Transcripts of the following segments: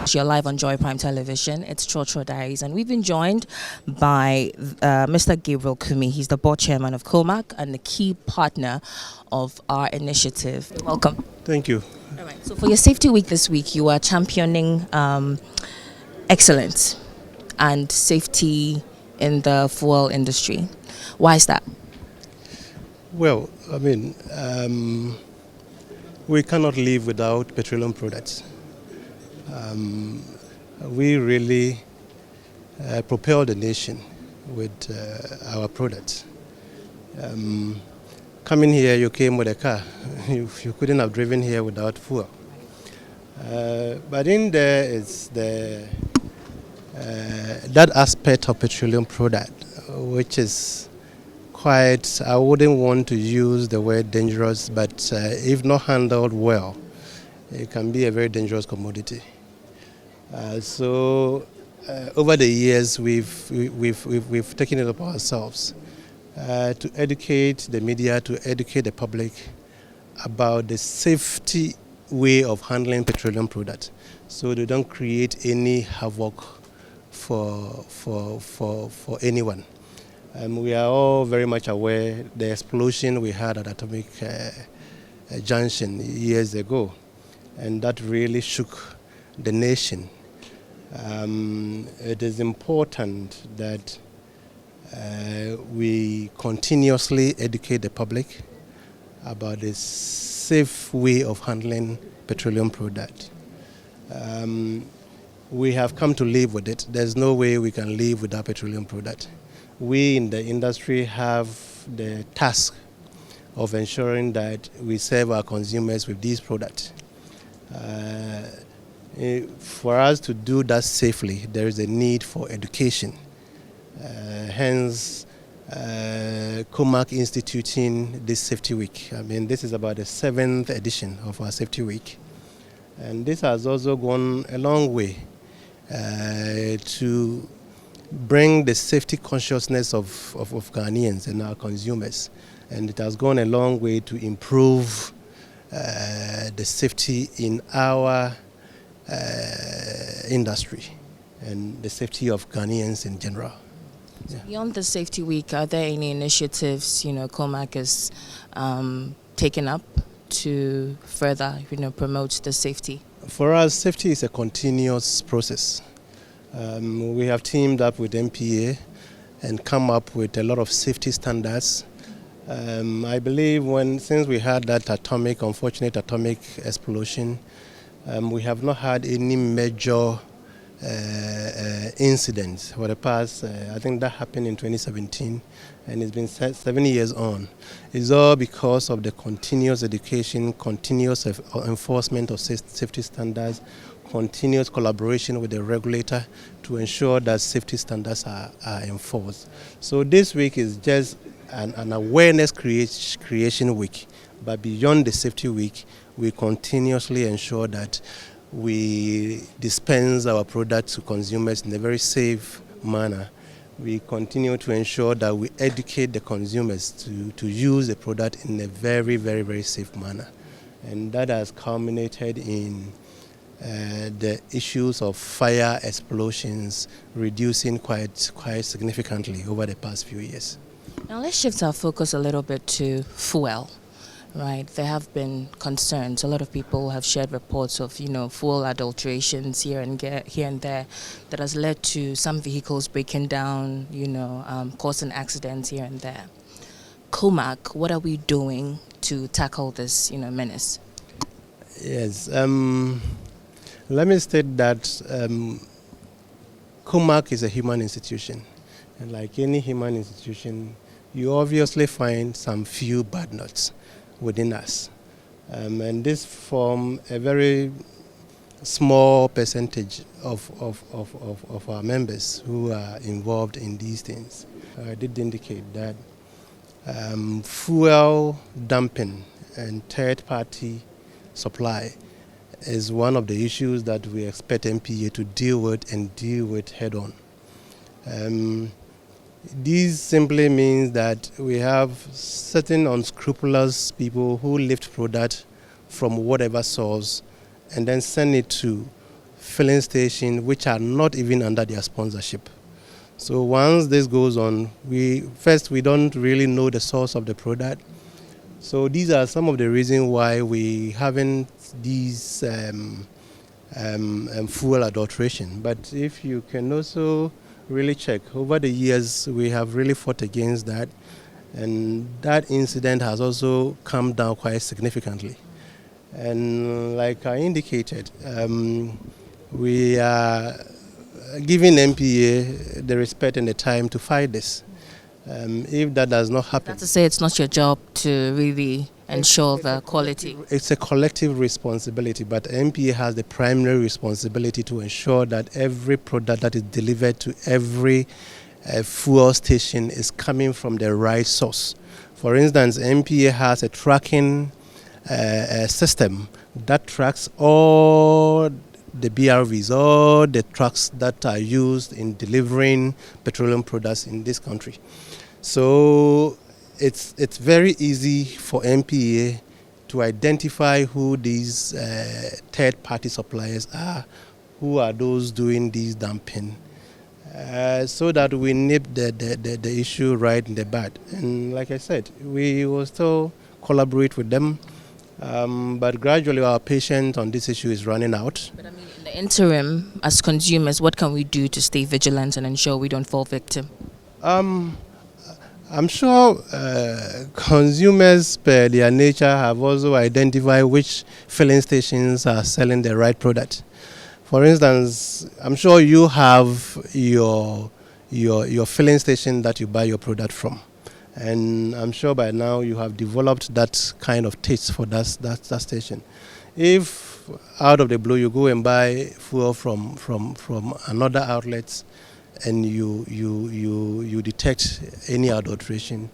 gosh, you're live on Joy Prime Television. It's Trotro Diaries, and we've been joined by Mr. Gabriel Kumi. He's the board chairman of COMAC and the key partner of our initiative. Welcome. Thank you. All right. So for your safety week this week, you are championing excellence and safety in the fuel industry. Why is that? Well, I mean, we cannot live without petroleum products. We really propel the nation with our products. Coming here, you came with a car. You couldn't have driven here without fuel. But in there is that aspect of petroleum product, which is quite, I wouldn't want to use the word dangerous, but if not handled well, it can be a very dangerous commodity. So over the years, we've taken it upon ourselves to educate the media, to educate the public about the safety way of handling petroleum products, so they don't create any havoc for anyone. We are all very much aware the explosion we had at Atomic Junction years ago, and that really shook the nation. It is important that we continuously educate the public about the safe way of handling petroleum products. We have come to live with it. There's no way we can live without petroleum products. We in the industry have the task of ensuring that we serve our consumers with these products. For us to do that safely, there is a need for education. Hence, COMAC instituting this Safety Week. I mean, this is about the 7th edition of our Safety Week. And this has also gone a long way to bring the safety consciousness of Ghanaians and our consumers. And it has gone a long way to improve the safety in our industry and the safety of Ghanaians in general. Yeah. Beyond the Safety Week, are there any initiatives, COMAC is taken up to further, promote the safety? For us, safety is a continuous process. We have teamed up with MPA and come up with a lot of safety standards. I believe since we had that unfortunate atomic explosion, we have not had any major incidents for the past, I think that happened in 2017, and it's been 7 years on. It's all because of the continuous education, continuous enforcement of safety standards, continuous collaboration with the regulator to ensure that safety standards are enforced. So this week is just an awareness creation week, but beyond the safety week, we continuously ensure that we dispense our products to consumers in a very safe manner. We continue to ensure that we educate the consumers to use the product in a very, very, very safe manner. And that has culminated in the issues of fire explosions reducing quite significantly over the past few years. Now let's shift our focus a little bit to fuel. Right, there have been concerns. A lot of people have shared reports of, fuel adulterations here and there that has led to some vehicles breaking down, causing accidents here and there. COMAC, what are we doing to tackle this, menace? Yes, let me state that COMAC is a human institution, and like any human institution, you obviously find some few bad nuts within us. And this form a very small percentage of our members who are involved in these things. I did indicate that fuel dumping and third-party supply is one of the issues that we expect MPA to deal with head-on. This simply means that we have certain unscrupulous people who lift product from whatever source and then send it to filling stations which are not even under their sponsorship. So once this goes on, we don't really know the source of the product. So these are some of the reasons why we haven't these fuel adulteration. But if you can also really check, over the years we have really fought against that, and that incident has also come down quite significantly. And like I indicated, we are giving MPA the respect and the time to fight this. If that does not happen... That's to say it's not your job to really ensure the quality. It's a collective responsibility, but MPA has the primary responsibility to ensure that every product that is delivered to every fuel station is coming from the right source. For instance, MPA has a tracking system that tracks all the BRVs, all the trucks that are used in delivering petroleum products in this country. So it's very easy for MPA to identify who these third-party suppliers are, who are those doing these dumping, so that we nip the issue right in the bud. And like I said, we will still collaborate with them. But gradually our patience on this issue is running out. But I mean, in the interim, as consumers, what can we do to stay vigilant and ensure we don't fall victim? I'm sure consumers, per their nature, have also identified which filling stations are selling the right product. For instance, I'm sure you have your filling station that you buy your product from. And I'm sure by now you have developed that kind of taste for that station. If out of the blue you go and buy fuel from another outlet and you detect any adulteration,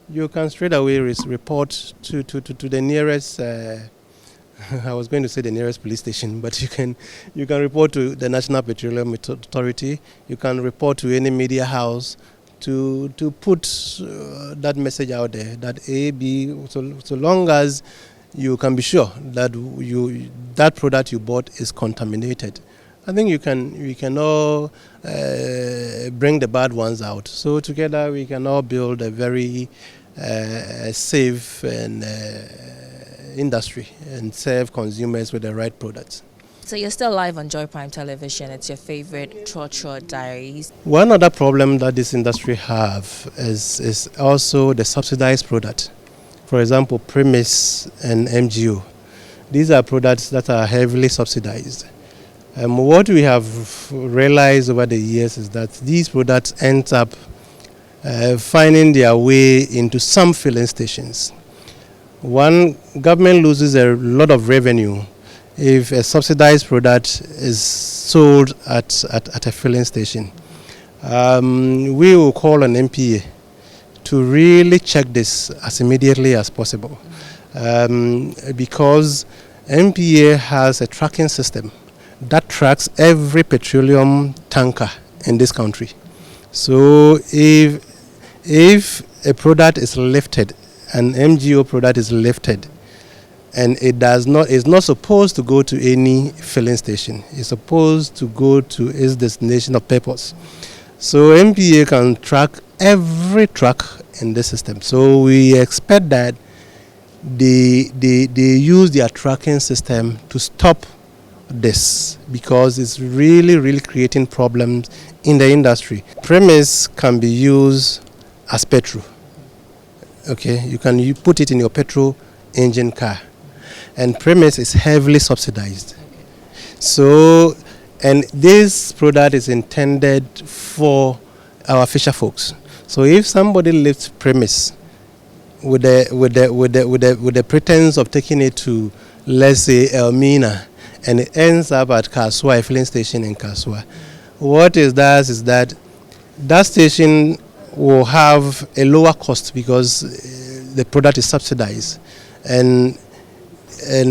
you can straight away report to the nearest. I was going to say the nearest police station, but you can report to the National Petroleum Authority. You can report to any media house to put that message out there that A, B, so long as you can be sure that that product you bought is contaminated, I think you can all bring the bad ones out. So together we can all build a very safe and industry and serve consumers with the right products. So you're still live on Joy Prime Television. It's your favorite Trotro Diaries. One other problem that this industry have is also the subsidized product. For example, premise and MGO. These are products that are heavily subsidized. What we have realized over the years is that these products end up finding their way into some filling stations. One, government loses a lot of revenue if a subsidized product is sold at a filling station. We will call on MPA to really check this as immediately as possible, because MPA has a tracking system that tracks every petroleum tanker in this country. So if a product is lifted, an MGO product is lifted, and it's not supposed to go to any filling station. It's supposed to go to its destination of purpose. So MPA can track every truck in the system. So we expect that they use their tracking system to stop this, because it's really creating problems in the industry. Premise can be used as petrol. Okay, you put it in your petrol engine car. And premise is heavily subsidized. So, and this product is intended for our fisher folks. So if somebody lifts premise with the pretense of taking it to, let's say, Elmina, and it ends up at Kaswa, a filling station in Kaswa, what it does is that station will have a lower cost because the product is subsidized, and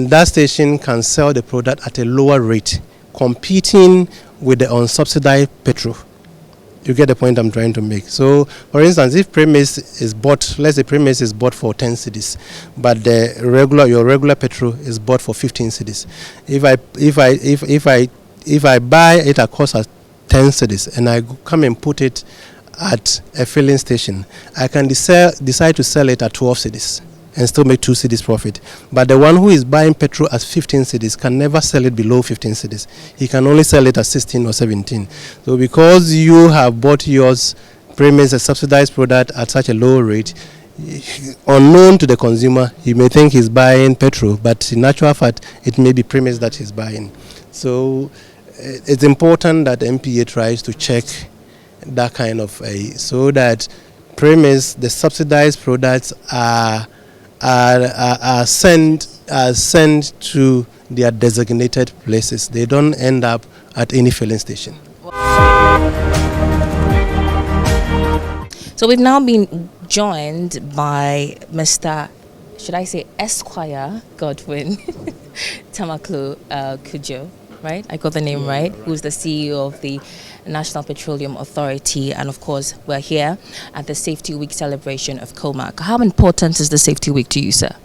that station can sell the product at a lower rate, competing with the unsubsidized petrol. You get the point I'm trying to make. So, for instance, if premise is bought, let's say premise is bought for 10 cedis, but your regular petrol is bought for 15 cedis. if I buy it at cost at 10 cedis and I come and put it at a filling station, I can decide to sell it at 12 cedis and still make 2 cedis profit. But the one who is buying petrol at 15 cedis can never sell it below 15 cedis. He can only sell it at 16 or 17. So because you have bought yours premise a subsidized product at such a low rate, unknown to the consumer, he may think he's buying petrol, but in actual fact, it may be premise that he's buying. So it's important that MPA tries to check that kind of so that premise the subsidized products are sent to their designated places. They don't end up at any filling station. So we've now been joined by Mr. should I say Esquire Godwin Tamaklu Kujo, right? I got the name right. Who's the CEO of the National Petroleum Authority, and of course we're here at the Safety Week celebration of COMAC. How important is the Safety Week to you, sir?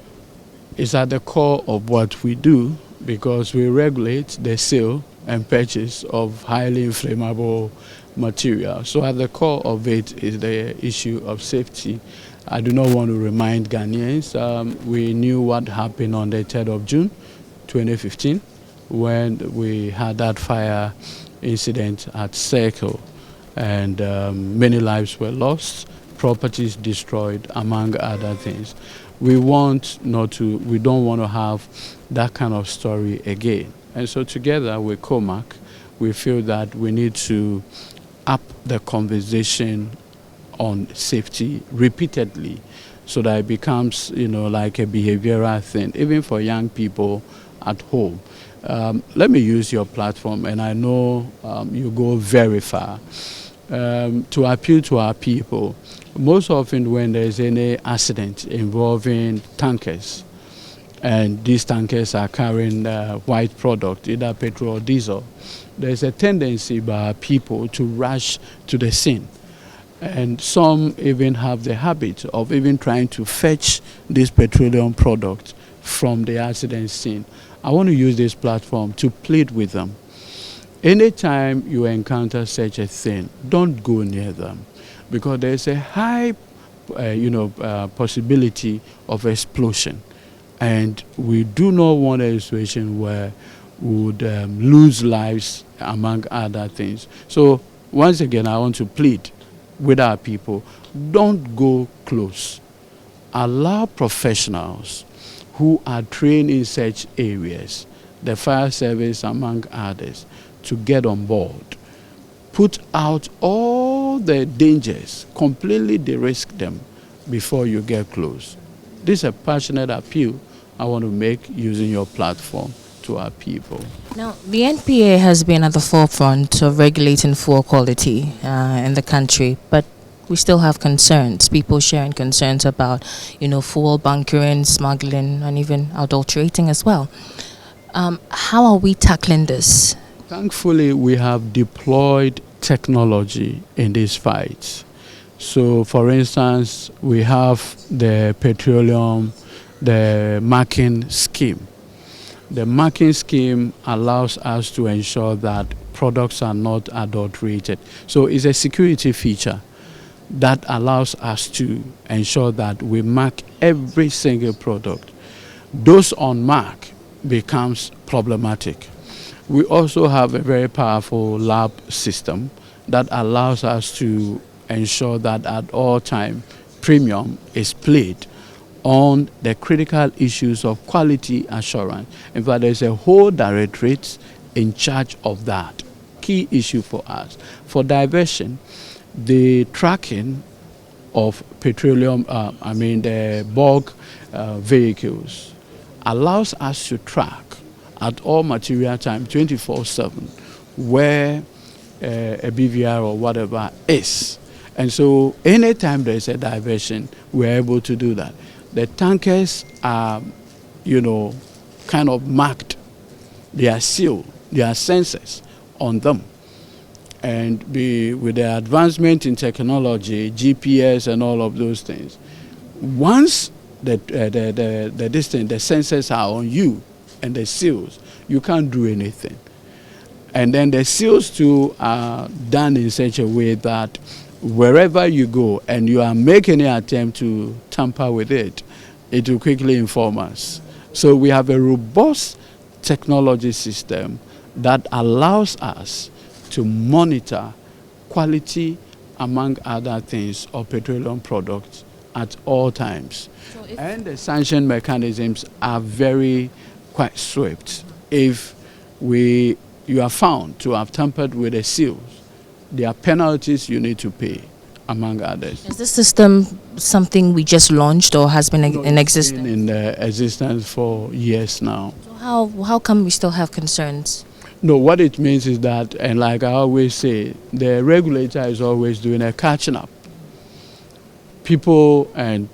It's at the core of what we do because we regulate the sale and purchase of highly inflammable material. So at the core of it is the issue of safety. I do not want to remind Ghanaians, we knew what happened on the 3rd of June 2015 when we had that fire incident at Circle, and many lives were lost, properties destroyed, among other things. We don't want to have that kind of story again. And so together with COMAC, we feel that we need to up the conversation on safety repeatedly so that it becomes, like a behavioral thing, even for young people at home. Let me use your platform, and I know you go very far, to appeal to our people. Most often when there's any accident involving tankers, and these tankers are carrying white product, either petrol or diesel, there's a tendency by people to rush to the scene. And some even have the habit of even trying to fetch this petroleum product from the accident scene. I want to use this platform to plead with them. Anytime you encounter such a thing, don't go near them, because there's a high possibility of explosion. And we do not want a situation where we would lose lives, among other things. So once again, I want to plead with our people, don't go close. Allow professionals who are trained in such areas, the fire service among others, to get on board. Put out all the dangers, completely de-risk them before you get close. This is a passionate appeal I want to make using your platform to our people. Now, the NPA has been at the forefront of regulating fuel quality in the country, but we still have concerns, people sharing concerns about, fuel bunkering, smuggling, and even adulterating as well. How are we tackling this? Thankfully, we have deployed technology in this fight. So, for instance, we have the Petroleum, the marking scheme. The marking scheme allows us to ensure that products are not adulterated. So it's a security feature that allows us to ensure that we mark every single product. Those unmarked becomes problematic. We also have a very powerful lab system that allows us to ensure that at all time premium is played on the critical issues of quality assurance. In fact, there's a whole directorate in charge of that. Key issue for us. For diversion, the tracking of petroleum, the bulk vehicles, allows us to track at all material time, 24/7, where a BVR or whatever is. And so anytime there's a diversion, we're able to do that. The tankers are, kind of marked. They are sealed. There are sensors on them. And with the advancement in technology, GPS and all of those things, once the sensors are on you and the seals, you can't do anything. And then the seals too are done in such a way that wherever you go and you are making an attempt to tamper with it, it will quickly inform us. So we have a robust technology system that allows us to monitor quality, among other things, of petroleum products at all times. And the sanction mechanisms are quite swift. If you are found to have tampered with the seals, there are penalties you need to pay, among others. Is this system something we just launched or has been in existence? It's been in existence for years now. So how come we still have concerns? No, what it means is that, and like I always say, the regulator is always doing a catching up. People and,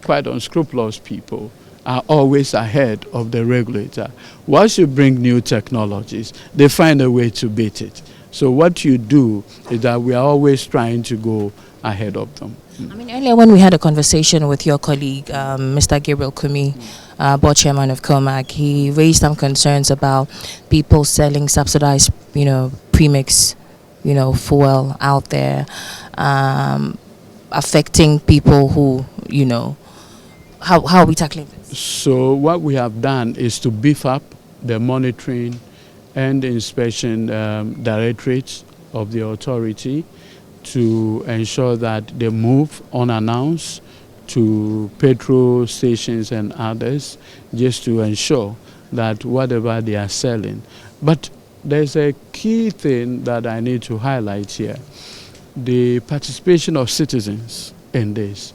quite unscrupulous people are always ahead of the regulator. Once you bring new technologies, they find a way to beat it. So what you do is that we are always trying to go ahead of them. I mean, earlier when we had a conversation with your colleague, Mr. Gabriel Kumi, board chairman of COMAC, he raised some concerns about people selling subsidized, premix, fuel out there, affecting people who, how are we tackling this? So what we have done is to beef up the monitoring and inspection directorates of the authority to ensure that they move unannounced to petrol stations and others, just to ensure that whatever they are selling. But there's a key thing that I need to highlight here: the participation of citizens in this.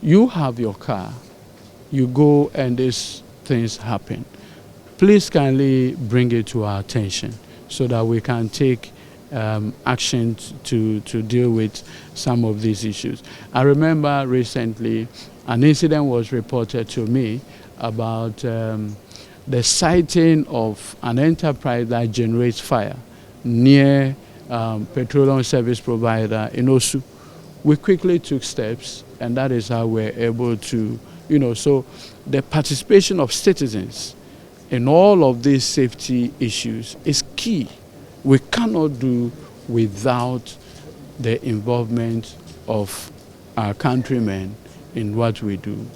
You have your car, you go and these things happen. Please kindly bring it to our attention so that we can take action to deal with some of these issues. I remember recently an incident was reported to me about the sighting of an enterprise that generates fire near petroleum service provider in Osu. We quickly took steps, and that is how we're able to, so the participation of citizens in all of these safety issues is key. We cannot do without the involvement of our countrymen in what we do.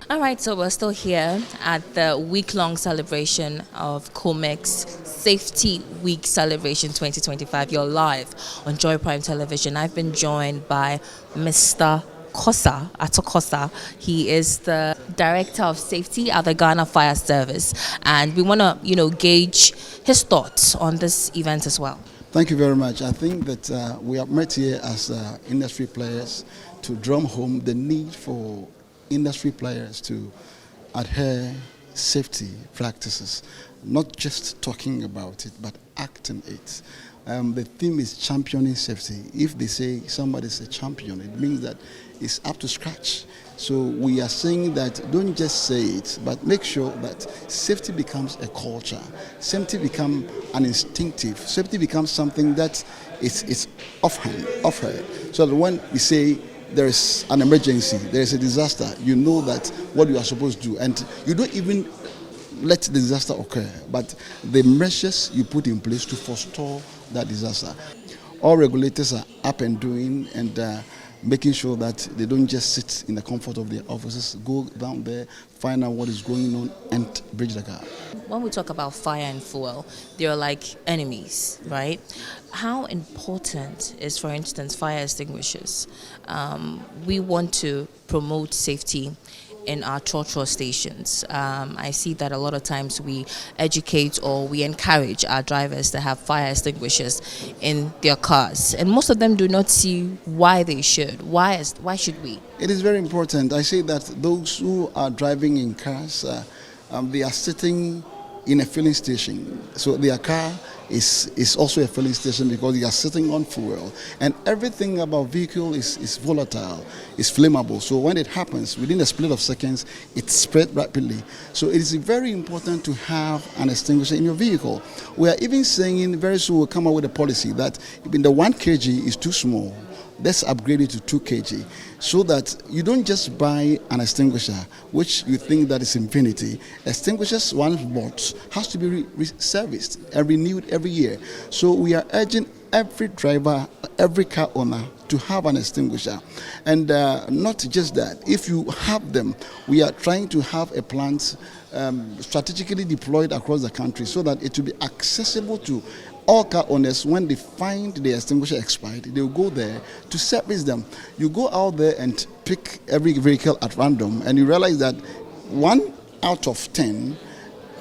All right, so we're still here at the week-long celebration of COMAC's Safety Week Celebration 2025. You're live on Joy Prime Television. I've been joined by Mr. Kosa. He is the Director of Safety at the Ghana Fire Service, and we want to, gauge his thoughts on this event as well. Thank you very much. I think that we have met here as industry players to drum home the need for industry players to adhere safety practices, not just talking about it, but acting it. The theme is championing safety. If they say somebody's a champion, it means that it's up to scratch. So we are saying that don't just say it, but make sure that safety becomes a culture. Safety becomes an instinctive. Safety becomes something that is offhand. So that when we say there is an emergency, there is a disaster, you know that what you are supposed to do, and you don't even let the disaster occur, but the measures you put in place to forestall that disaster. All regulators are up and doing and making sure that they don't just sit in the comfort of their offices, go down there, find out what is going on, and bridge the gap. When we talk about fire and fuel, they're like enemies, right? How important is, for instance, fire extinguishers? We want to promote safety in our Trotro stations. I see that a lot of times we educate or we encourage our drivers to have fire extinguishers in their cars, and most of them do not see why they should. Why should we? It is very important. I say that those who are driving in cars, they are sitting in a filling station, so their car is also a filling station because they are sitting on fuel, and everything about vehicle is volatile, is flammable. So when it happens, within a split of seconds, it spread rapidly. So it is very important to have an extinguisher in your vehicle. We are even saying very soon we'll come up with a policy that even the 1 kg is too small. let's upgrade it to 2 kg, so that you don't just buy an extinguisher which you think that is infinity. Extinguishers once bought has to be serviced and renewed every year. So we are urging every driver, every car owner to have an extinguisher. And not just that, if you have them, we are trying to have a plant strategically deployed across the country so that it will be accessible to all car owners. When they find the extinguisher expired, they will go there to service them. You go out there and pick every vehicle at random, and you realize that 1 out of 10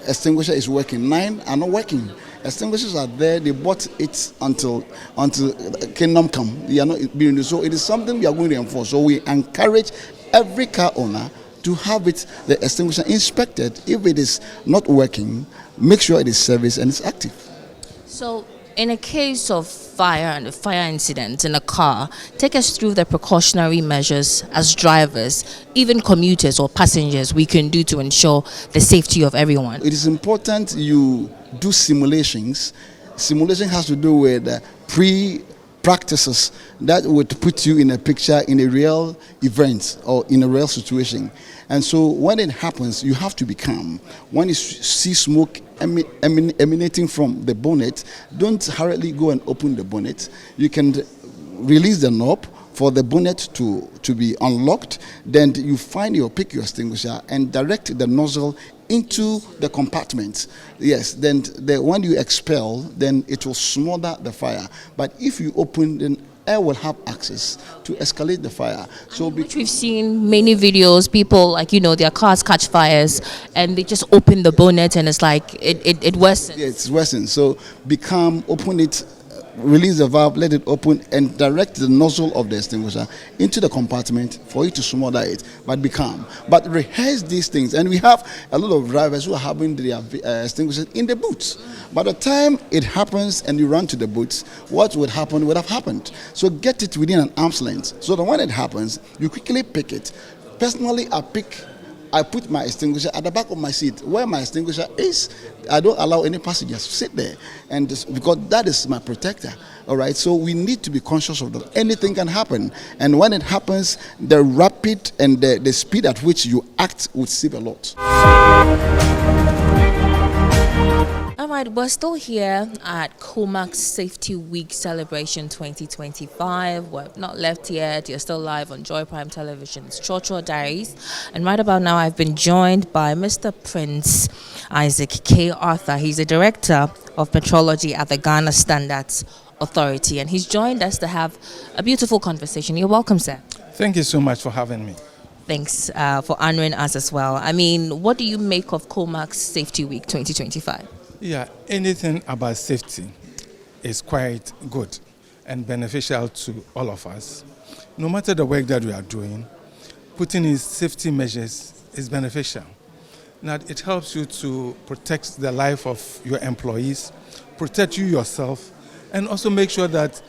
extinguisher is working, 9 are not working. Extinguishers are there, they bought it until Kingdom come. They are not being used. So it is something we are going to enforce. So we encourage every car owner to have the extinguisher inspected. If it is not working, make sure it is serviced and it's active. So, in a case of fire and a fire incident in a car, take us through the precautionary measures as drivers, even commuters or passengers, we can do to ensure the safety of everyone. It is important you do simulations. Simulation has to do with pre-practices that would put you in a picture in a real event or in a real situation. And so when it happens, you have to be calm. When you see smoke emanating from the bonnet, don't hurriedly go and open the bonnet. You can release the knob for the bonnet to be unlocked. Then you pick your extinguisher and direct the nozzle into the compartment. Yes, then when you expel, then it will smother the fire. But if you open, then air will have access to escalate the fire. So which we've seen many videos, people their cars catch fires and they just open the bonnet and it's like it worsens. Yeah, it's worsened. So be calm, open it, release the valve, let it open, and direct the nozzle of the extinguisher into the compartment for you to smother it. But be calm. But rehearse these things. And we have a lot of drivers who are having their extinguishers in the boots. By the time it happens and you run to the boots, what would have happened. So get it within an arm's length, so that when it happens, you quickly pick it. Personally, I put my extinguisher at the back of my seat. Where my extinguisher is, I don't allow any passengers to sit there, and because that is my protector. All right, so we need to be conscious of that. Anything can happen, and when it happens, the rapid and the speed at which you act would save a lot. All right, we're still here at COMAC Safety Week Celebration 2025. We're not left yet. You're still live on Joy Prime Television's Trotro Diaries. And right about now, I've been joined by Mr. Prince Isaac K. Arthur. He's the Director of Metrology at the Ghana Standards Authority. And he's joined us to have a beautiful conversation. You're welcome, sir. Thank you so much for having me. Thanks for honoring us as well. I mean, what do you make of COMAC Safety Week 2025? Yeah, anything about safety is quite good and beneficial to all of us. No matter the work that we are doing, putting in safety measures is beneficial. Now, it helps you to protect the life of your employees, protect you yourself, and also make sure that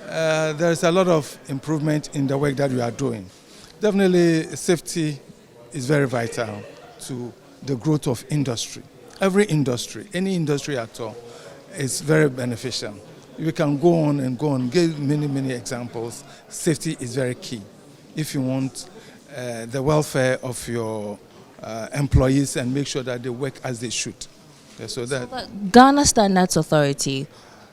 there is a lot of improvement in the work that you are doing. Definitely, safety is very vital to the growth of industry. Every industry, any industry at all, is very beneficial. We can go on and go on, give many examples. Safety is very key if you want the welfare of your employees and make sure that they work as they should. Okay, so Ghana Standards Authority,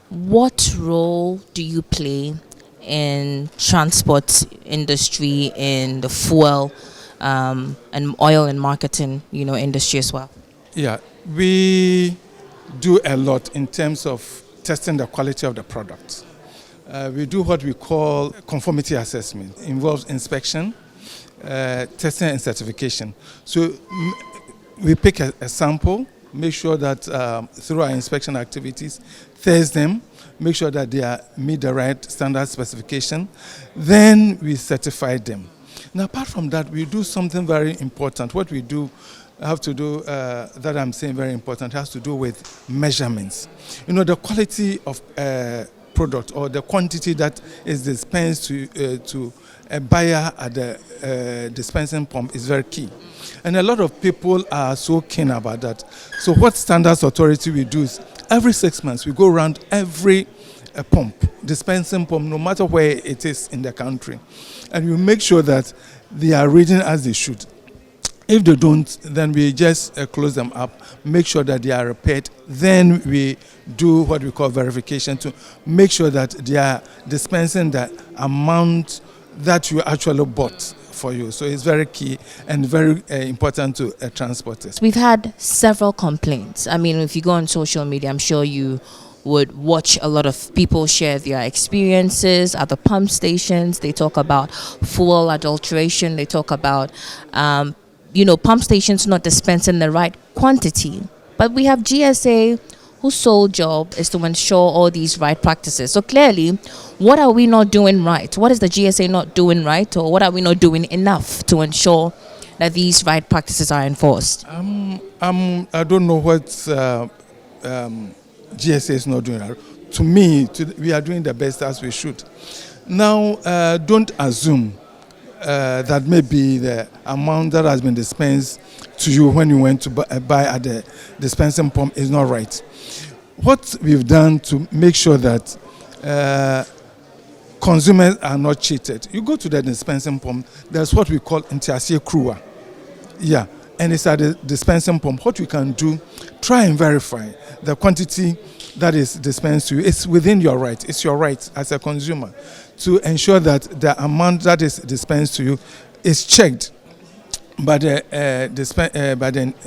what role do you play in transport industry, in the fuel and oil and marketing, industry as well? Yeah, we do a lot in terms of testing the quality of the product. We do what we call conformity assessment. It involves inspection, testing and certification. So we pick a sample, make sure that through our inspection activities, test them, make sure that they meet the right standard specification, then we certify them. Now, apart from that, we do something very important. What we do have to do, that I'm saying very important, has to do with measurements. The quality of product or the quantity that is dispensed to a buyer at the dispensing pump is very key. And a lot of people are so keen about that. So what Standards Authority we do is every 6 months we go around every a pump, dispensing pump, no matter where it is in the country. And you make sure that they are reading as they should. If they don't, then we just close them up, make sure that they are repaired. Then we do what we call verification to make sure that they are dispensing the amount that you actually bought for you. So it's very key and very important to transporters. We've had several complaints. I mean, if you go on social media, I'm sure you would watch a lot of people share their experiences at the pump stations. They talk about fuel adulteration. They talk about pump stations not dispensing the right quantity. But we have GSA whose sole job is to ensure all these right practices. So clearly, what are we not doing right? What is the GSA not doing right? Or what are we not doing enough to ensure that these right practices are enforced? I don't know what GSA is not doing. To me, we are doing the best as we should. Now, don't assume that maybe the amount that has been dispensed to you when you went to buy at the dispensing pump is not right. What we've done to make sure that consumers are not cheated, you go to the dispensing pump, there's what we call intiasie crua. Yeah, and it's at the dispensing pump. What we can do, try and verify the quantity that is dispensed to you. It's within your right. It's your right as a consumer to ensure that the amount that is dispensed to you is checked by the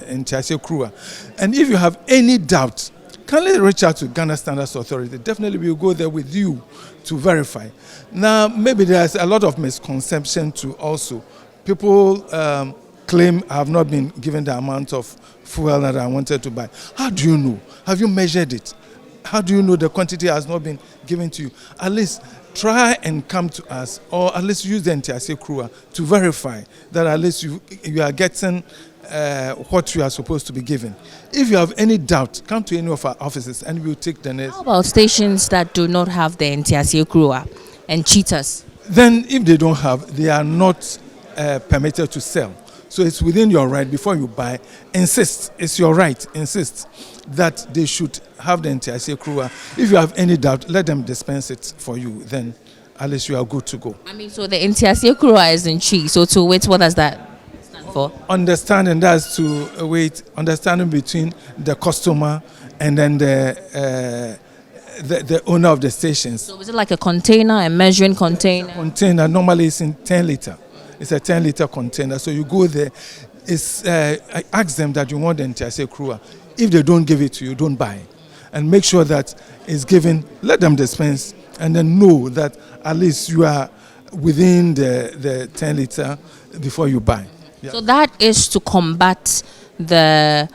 intiasie crua. And if you have any doubt, kindly reach out to Ghana Standards Authority. Definitely we will go there with you to verify. Now, maybe there's a lot of misconception too also. People claim I have not been given the amount of fuel that I wanted to buy. How do you know? Have you measured it? How do you know the quantity has not been given to you? At least try and come to us, or at least use the intiasie crua to verify that at least you are getting what you are supposed to be given. If you have any doubt, come to any of our offices and we'll take the next. How about stations that do not have the intiasie crua and cheaters? Then if they don't have, they are not permitted to sell. So it's within your right before you buy. Insist, it's your right, insist that they should have the intiasie crua. If you have any doubt, let them dispense it for you. Then at least you are good to go. I mean, so the intiasie crua is in chi. So to wait, what does that stand for? Understanding, that's to wait, understanding between the customer and then the owner of the stations. So is it like a container, a measuring container? Container, normally it's in 10 liter. It's a 10-liter container. So you go there, I ask them that you want the intiasie crua. If they don't give it to you, don't buy. And make sure that it's given, let them dispense, and then know that at least you are within the 10 liter before you buy. Yeah. So that is to combat the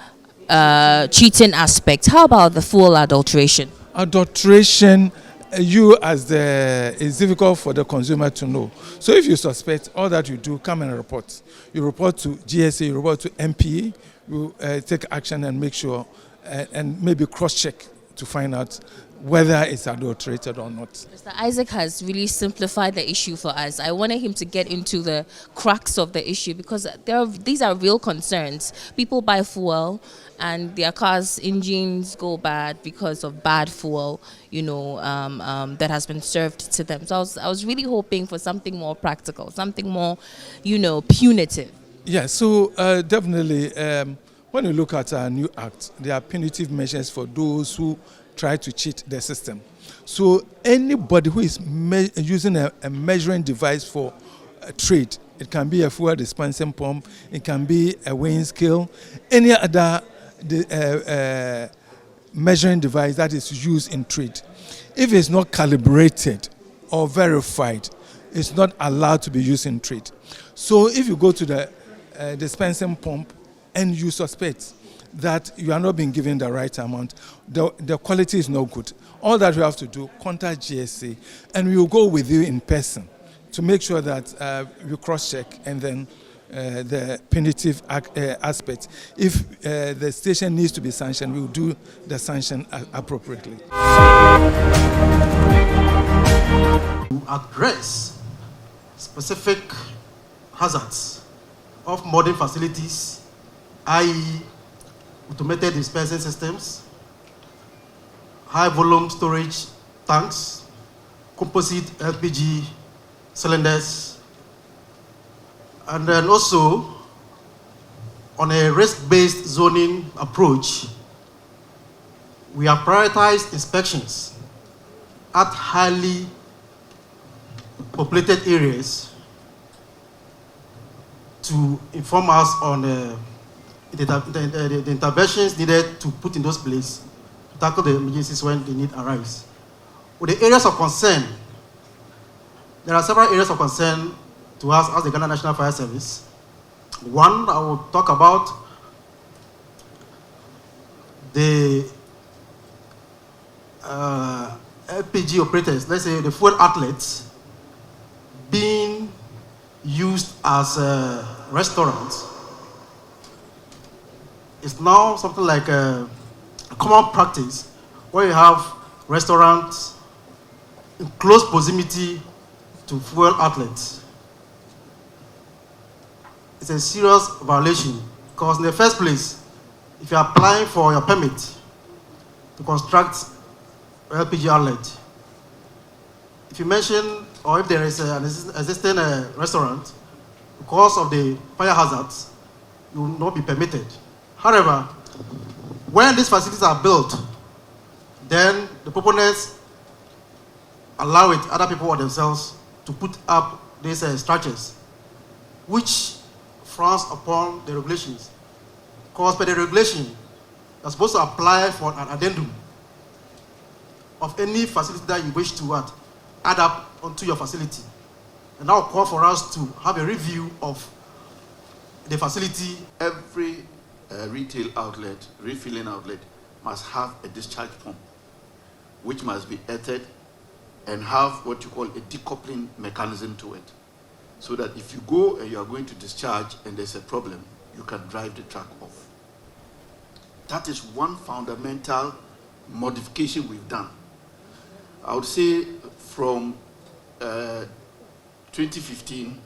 cheating aspect. How about the fuel adulteration? Adulteration, it's difficult for the consumer to know. So if you suspect, all that you do, come and report. You report to GSA, you report to MPA, you take action and make sure, and maybe cross-check to find out whether it's adulterated or not. Mr. Isaac has really simplified the issue for us. I wanted him to get into the crux of the issue because these are real concerns. People buy fuel and their cars' engines go bad because of bad fuel, that has been served to them. So I was really hoping for something more practical, something more, punitive. Yeah, so definitely when you look at our new act, there are punitive measures for those who try to cheat the system. So anybody who is using a measuring device for trade, it can be a fuel dispensing pump, it can be a weighing scale, any other measuring device that is used in trade. If it's not calibrated or verified, it's not allowed to be used in trade. So if you go to the dispensing pump and you suspect that you are not being given the right amount, the quality is not good. All that you have to do, contact GSA, and we will go with you in person to make sure that we cross-check and then the punitive aspect. If the station needs to be sanctioned, we will do the sanction appropriately. To address specific hazards of modern facilities, i.e. automated dispensing systems, high volume storage tanks, composite LPG cylinders, and then also on a risk-based zoning approach, we have prioritized inspections at highly populated areas to inform us on the interventions needed to put in those places to tackle the emergencies when the need arise. With the areas of concern, there are several areas of concern to us as the Ghana National Fire Service. One, I will talk about the LPG operators, let's say the fuel outlets, being used as restaurants. It's now something like a common practice where you have restaurants in close proximity to fuel outlets. It's a serious violation because in the first place, if you're applying for your permit to construct an LPG outlet, if you mention or if there is an existing restaurant, because of the fire hazards, you will not be permitted. However, when these facilities are built, then the proponents allow it, other people or themselves, to put up these structures, which frowns upon the regulations. Because per the regulation, you're supposed to apply for an addendum of any facility that you wish to add up onto your facility. And that will call for us to have a review of the facility. Every retail outlet, refilling outlet, must have a discharge pump, which must be earthed and have what you call a decoupling mechanism to it. So that if you go and you are going to discharge and there's a problem, you can drive the truck off. That is one fundamental modification we've done. I would say from 2015,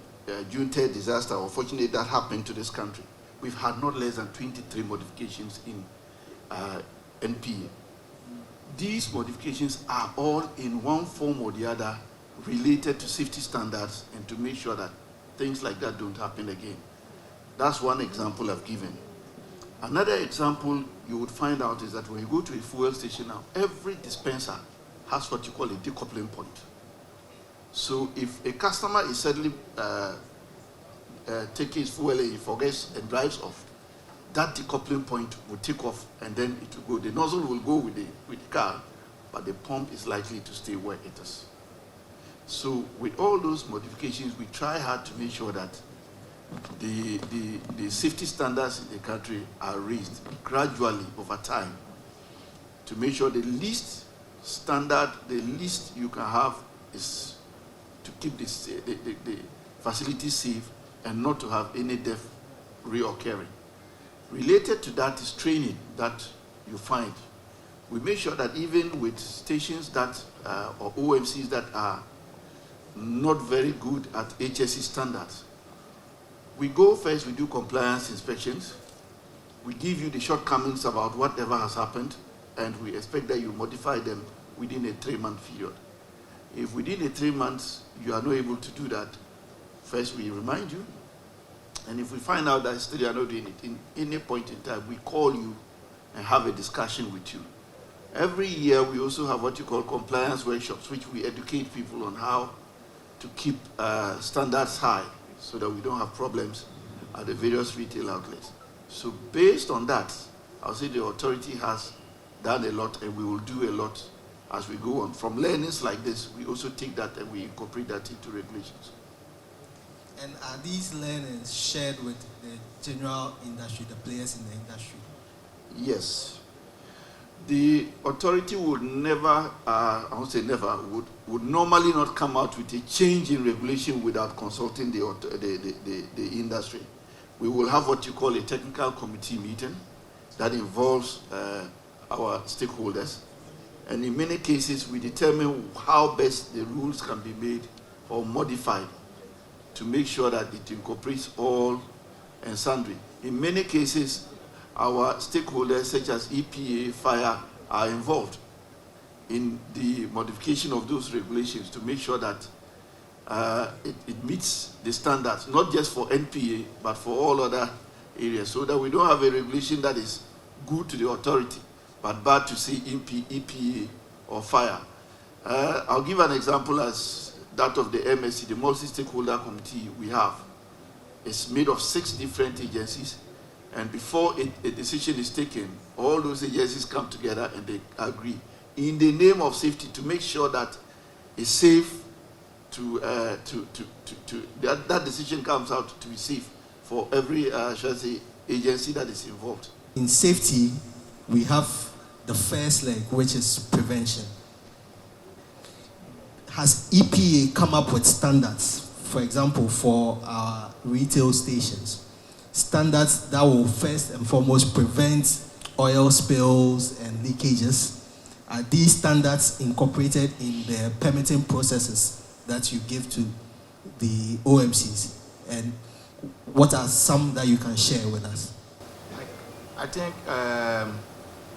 June 3rd disaster, unfortunately that happened to this country. We've had not less than 23 modifications in NPA. These modifications are all in one form or the other related to safety standards and to make sure that things like that don't happen again. That's one example I've given. Another example you would find out is that when you go to a fuel station now, every dispenser has what you call a decoupling point. So if a customer is suddenly taking his fuel and he forgets and drives off, that decoupling point will take off and then it will go. The nozzle will go with the car, but the pump is likely to stay where it is. So with all those modifications, we try hard to make sure that the safety standards in the country are raised gradually over time to make sure the least standard, the least you can have is to keep the facility safe and not to have any death reoccurring. Related to that is training that you find. We make sure that even with stations that, or OMCs that are not very good at HSE standards, we go first, we do compliance inspections, we give you the shortcomings about whatever has happened, and we expect that you modify them within a 3-month period. If within a 3 months you are not able to do that, first we remind you, and if we find out that still you are not doing it, in any point in time, we call you and have a discussion with you. Every year we also have what you call compliance workshops, which we educate people on how to keep standards high so that we don't have problems at the various retail outlets. So based on that, I'll say the authority has done a lot and we will do a lot as we go on. From learnings like this, we also take that and we incorporate that into regulations. And are these learnings shared with the general industry, the players in the industry? Yes. The authority would never, I won't say never, would normally not come out with a change in regulation without consulting the industry. We will have what you call a technical committee meeting that involves our stakeholders. And in many cases, we determine how best the rules can be made or modified to make sure that it incorporates all and sundry. In many cases, our stakeholders such as EPA, fire, are involved. in the modification of those regulations to make sure that it meets the standards, not just for NPA, but for all other areas, so that we don't have a regulation that is good to the authority, but bad to say EPA or fire. I'll give an example as that of the MSC, the multi-stakeholder committee we have. It's made of 6 different agencies, and before a decision is taken, all those agencies come together and they agree in the name of safety to make sure that it's safe that decision comes out to be safe for every shall I say, agency that is involved. In safety, we have the first leg, which is prevention. Has EPA come up with standards, for example, for our retail stations? Standards that will first and foremost prevent oil spills and leakages. Are these standards incorporated in the permitting processes that you give to the OMCs? And what are some that you can share with us? I think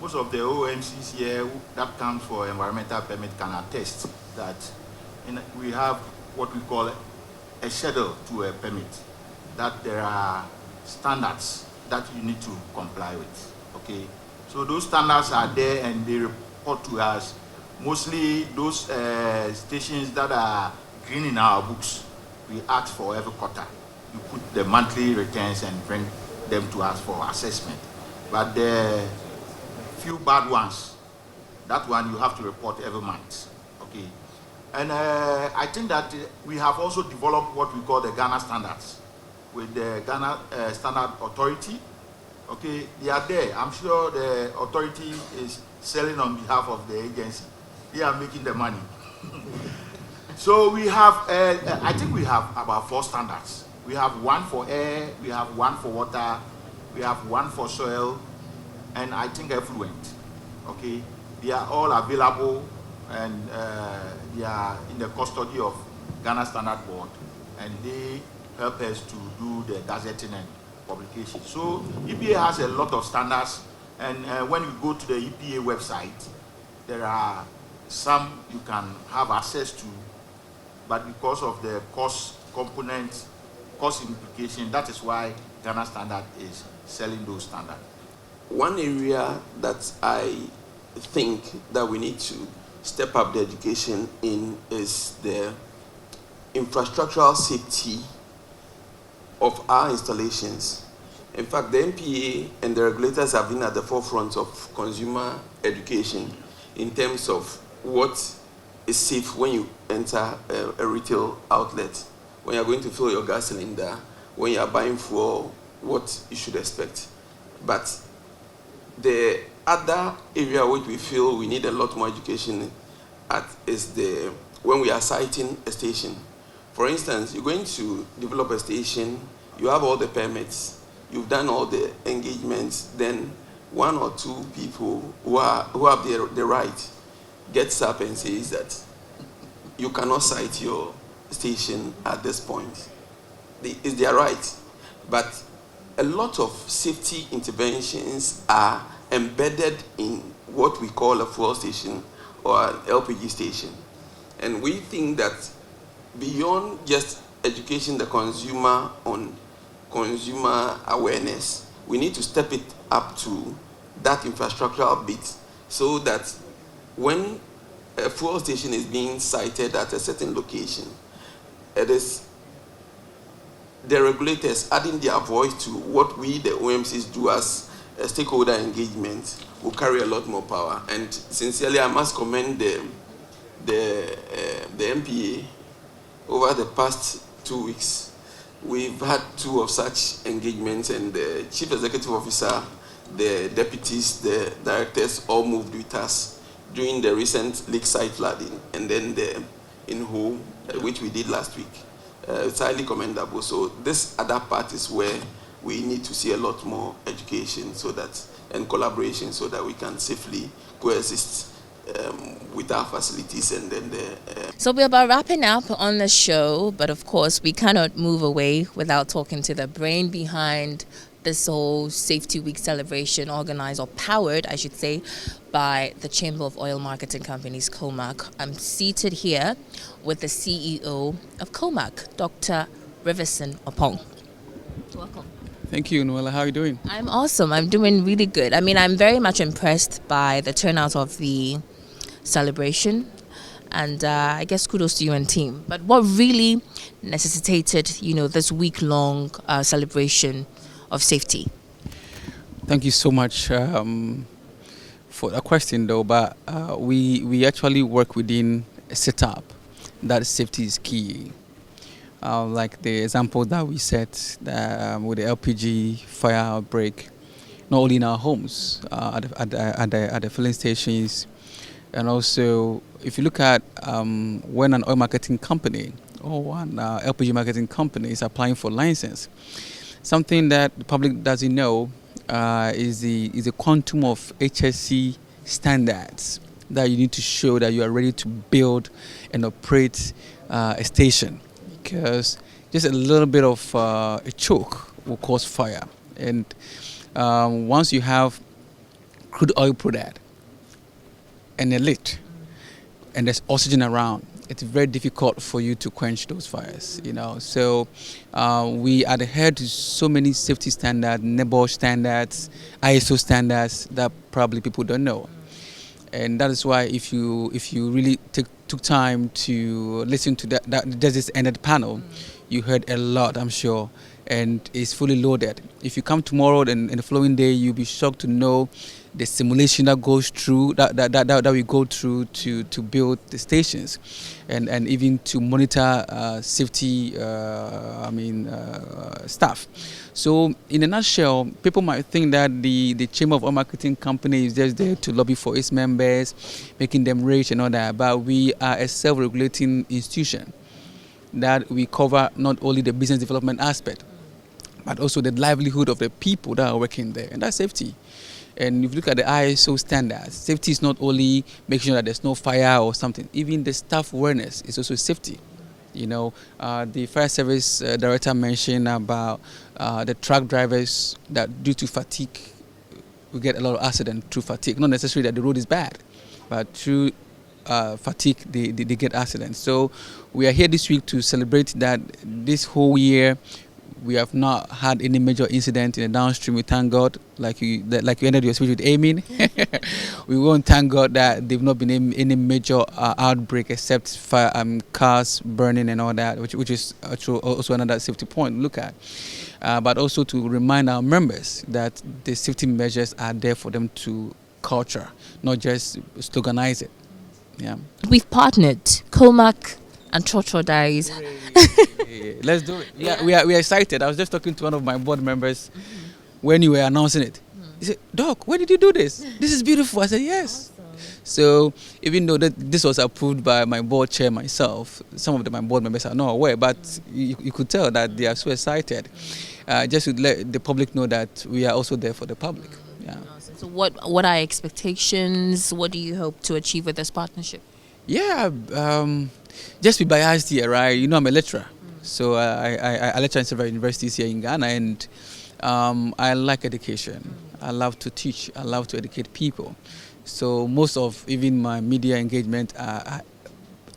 most of the OMCs here that comes for environmental permit can attest that we have what we call a schedule to a permit, that there are standards that you need to comply with, okay? So those standards are there and they report to us. Mostly those stations that are green in our books, we ask for every quarter. You put the monthly returns and bring them to us for assessment. But the few bad ones, that one you have to report every month, okay? And I think that we have also developed what we call the Ghana standards with the Ghana Standard Authority, okay? They are there. I'm sure the authority is selling on behalf of the agency. They are making the money. So we have, I think we have about 4 standards. We have one for air, we have one for water, we have one for soil, and I think effluent, okay? They are all available and they are in the custody of Ghana Standard Board, and they help us to do the gazetting and publication. So EPA has a lot of standards, and when you go to the EPA website, there are some you can have access to, but because of the cost component, cost implication, that is why Ghana Standard is selling those standards. One area that I think that we need to step up the education in is the infrastructural safety of our installations. In fact, the NPA and the regulators have been at the forefront of consumer education in terms of what is safe when you enter a retail outlet, when you're going to fill your gas cylinder, when you're buying fuel, what you should expect. But the other area which we feel we need a lot more education at is when we are siting a station. For instance, you're going to develop a station, you have all the permits, you've done all the engagements, then 1 or 2 people who have the right gets up and says that you cannot site your station at this point. It's their right. But a lot of safety interventions are embedded in what we call a fuel station or an LPG station. And we think that beyond just educating the consumer on consumer awareness, we need to step it up to that infrastructural bit so that when a fuel station is being sited at a certain location, it is the regulators adding their voice to what we, the OMCs, do as a stakeholder engagement will carry a lot more power. And sincerely, I must commend the MPA. Over the past 2 weeks, we've had 2 of such engagements, and the Chief Executive Officer, the deputies, the directors all moved with us during the recent lakeside flooding, and then the in-home, which we did last week. It's highly commendable. So this other part is where we need to see a lot more education and collaboration so that we can safely coexist with our facilities and then So we're about wrapping up on the show, but of course we cannot move away without talking to the brain behind this whole Safety Week celebration organized or powered, I should say, by the Chamber of Oil Marketing Companies, COMAC. I'm seated here with the CEO of COMAC, Dr. Riverson Opong. Welcome. Thank you, Noella. How are you doing? I'm awesome. I'm doing really good. I mean, I'm very much impressed by the turnout of the celebration. And I guess kudos to you and team. But what really necessitated, this week-long celebration of safety? Thank you so much for the question, though. But we actually work within a setup that safety is key. Like the example that we set with the LPG fire outbreak, not only in our homes, at the filling stations, and also if you look at when an oil marketing company or an LPG marketing company is applying for license, something that the public doesn't know is the quantum of HSC standards that you need to show that you are ready to build and operate a station. Because just a little bit of a choke will cause fire. And once you have crude oil product and a lit, and there's oxygen around, it's very difficult for you to quench those fires, So we adhere to so many safety standards, NEBOSH standards, ISO standards that probably people don't know. And that is why if you really took time to listen to there's this ended panel, you heard a lot, I'm sure, and it's fully loaded. If you come tomorrow and the following day, you'll be shocked to know the simulation that goes through that we go through to build the stations, and even to monitor safety staff. So in a nutshell, people might think that the Chamber of Oil Marketing Company is just there to lobby for its members, making them rich and all that, but we are a self-regulating institution that we cover not only the business development aspect, but also the livelihood of the people that are working there, and that's safety. And if you look at the ISO standards, safety is not only making sure that there's no fire or something, even the staff awareness is also safety. The fire service director mentioned about the truck drivers that due to fatigue, we get a lot of accidents through fatigue. Not necessarily that the road is bad, but through fatigue, they get accidents. So we are here this week to celebrate that this whole year we have not had any major incident in the downstream. We thank God, like you ended your speech with Amin. We won't thank God that they've not been any major outbreak except fire, cars burning and all that, which is also another safety point to look at. But also to remind our members that the safety measures are there for them to culture, not just sloganize it. Yeah. We've partnered, COMAC and Trotro Diaries. Let's do it. Yeah, we are excited. I was just talking to one of my board members when you were announcing it. He said, "Doc, when did you do this? This is beautiful." I said, "Yes." Awesome. So even though this was approved by my board chair myself, some of my board members are not aware, but you could tell that they are so excited. Just to let the public know that we are also there for the public. Yeah. Awesome. So what are expectations? What do you hope to achieve with this partnership? Yeah, just be biased here, right? I'm a lecturer. So I lecture in several universities here in Ghana, and I like education. I love to teach. I love to educate people. So most of even my media engagement are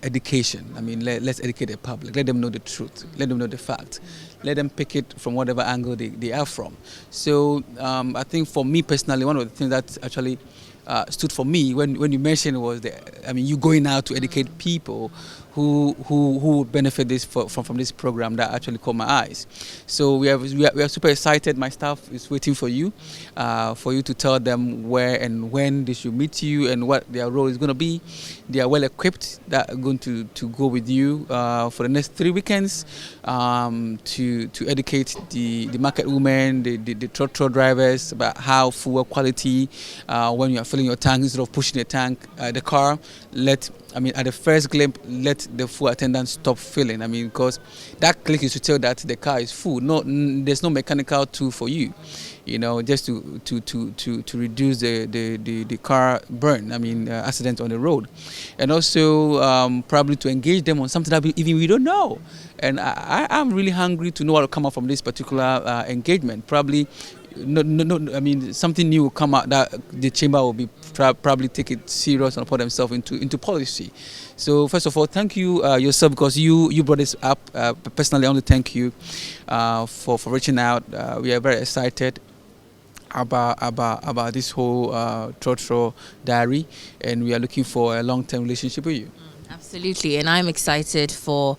education. I mean, let's educate the public. Let them know the truth. Let them know the fact. Let them pick it from whatever angle they are from. So I think for me personally, one of the things that actually stood for me when you mentioned was you going out to educate people who would benefit from this program that actually caught my eyes. So we are super excited. My staff is waiting for you to tell them where and when they should meet you and what their role is going to be. They are well equipped that are going to go with you for the next 3 weekends to educate the market women, the Trotro drivers about how fuel quality when you are filling your tank instead of pushing the car. At the first glimpse, let the fuel attendant stop filling. Because that click is to tell that the car is full. There's no mechanical tool for you, just to reduce the car burn. Accidents on the road, and also probably to engage them on something that we don't know. And I'm really hungry to know what will come out from this particular engagement. Probably, I mean, something new will come out that the chamber will be probably take it serious and put themselves into policy. So first of all, thank you yourself, because you brought this up. Personally, I want to thank you for reaching out. We are very excited about this whole Trotro Diary, and we are looking for a long-term relationship with you. Absolutely, and I'm excited for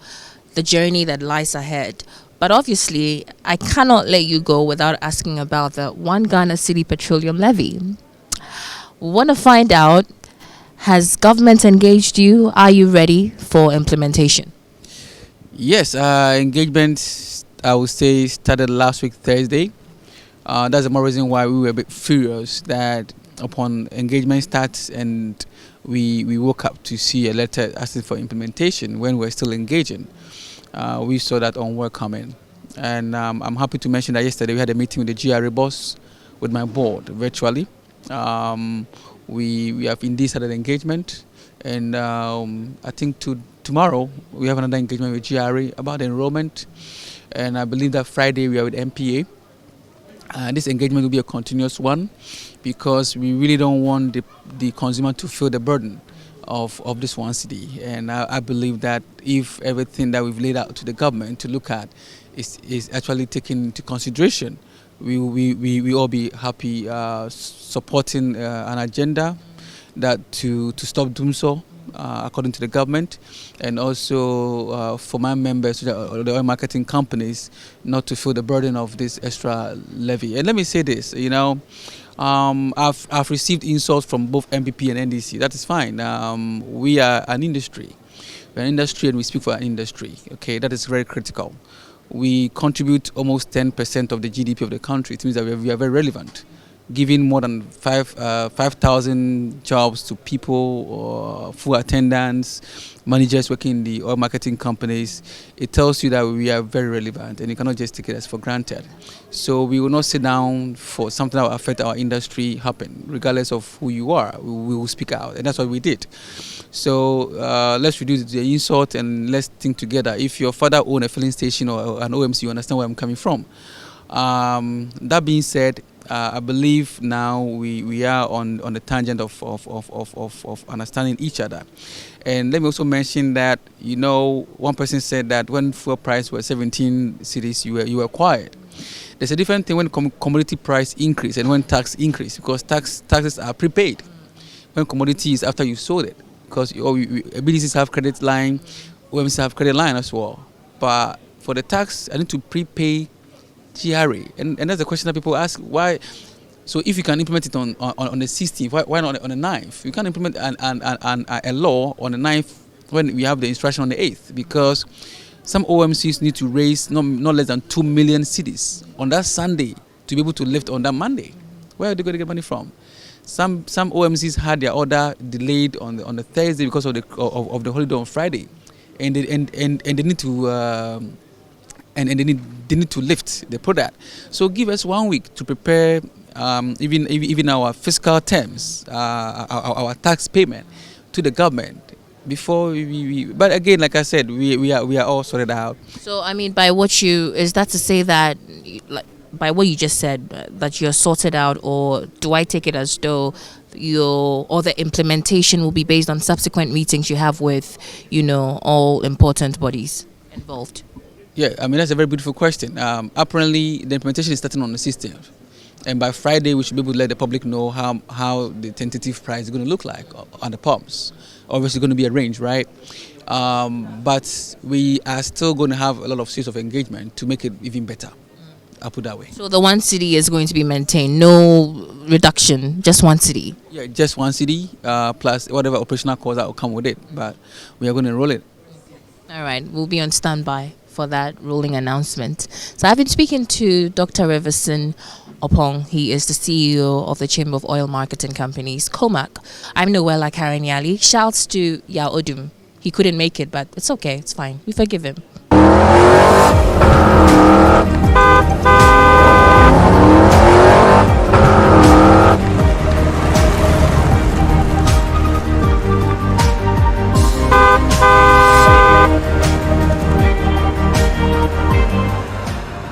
the journey that lies ahead. But obviously, I cannot let you go without asking about the One Ghana City Petroleum levy. We want to find out, has government engaged you? Are you ready for implementation? Yes, engagement, I would say, started last week, Thursday. That's the more reason why we were a bit furious that upon engagement starts and we woke up to see a letter asking for implementation when we're still engaging. We saw that onward coming. And I'm happy to mention that yesterday we had a meeting with the GRA boss, with my board, virtually. We have indeed started engagement, and I think tomorrow we have another engagement with GRA about enrollment, and I believe that Friday we are with MPA. This engagement will be a continuous one, because we really don't want the consumer to feel the burden of this one city. And I believe that if everything that we've laid out to the government to look at is actually taken into consideration, we all be happy supporting an agenda that to stop doing so, according to the government, and also for my members, the oil marketing companies, not to feel the burden of this extra levy. And let me say this, I've received insults from both MPP and NDC. That is fine. We are an industry. We're an industry, and we speak for an industry. Okay, that is very critical. We contribute almost 10% of the GDP of the country. It means that we are very relevant, giving more than 5,000 jobs to people, or full attendants, managers working in the oil marketing companies. It tells you that we are very relevant, and you cannot just take it as for granted. So we will not sit down for something that will affect our industry happen, regardless of who you are. We will speak out, and that's what we did. So let's reduce the insult, and let's think together. If your father owned a filling station or an OMC, you understand where I'm coming from. That being said, I believe now we are on the tangent of understanding each other. And let me also mention that, one person said that when fuel price was 17 cedis, you were quiet. There's a different thing when commodity price increase and when tax increase, because taxes are prepaid. When commodity is after you sold it, because BDCs have credit line, OMCs have credit line as well. But for the tax, I need to prepay GRA, and that's the question that people ask. Why? So if you can implement it on the 16th, why not on the 9th? You can't implement a law on the 9th when we have the instruction on the 8th, because some OMCs need to raise not less than 2 million cedis on that Sunday to be able to lift on that Monday. Where are they going to get money from? Some OMCs had their order delayed on the Thursday because of the holiday on Friday, and they need to. And they need to lift the product. So give us 1 week to prepare even our fiscal terms, our tax payment to the government before we. But again, like I said, we are all sorted out. So I mean, is that to say that, like, by what you just said, that you're sorted out, or do I take it as though the implementation will be based on subsequent meetings you have with, all important bodies involved? Yeah, I mean, that's a very beautiful question. Apparently, the implementation is starting on the 16th. And by Friday, we should be able to let the public know how the tentative price is going to look like on the pumps. Obviously, going to be a range, right? But we are still going to have a lot of series of engagement to make it even better. I'll put that way. So the 1 city is going to be maintained, no reduction, just 1 city? Yeah, just 1 city, plus whatever operational costs that will come with it. But we are going to roll it. All right, we'll be on standby for that rolling announcement. So I've been speaking to Dr. Riverson Opong. He is the CEO of the Chamber of Oil Marketing Companies, COMAC. I'm Noella Karanyali. Shouts to Yao Odum. He couldn't make it, but it's okay. It's fine. We forgive him.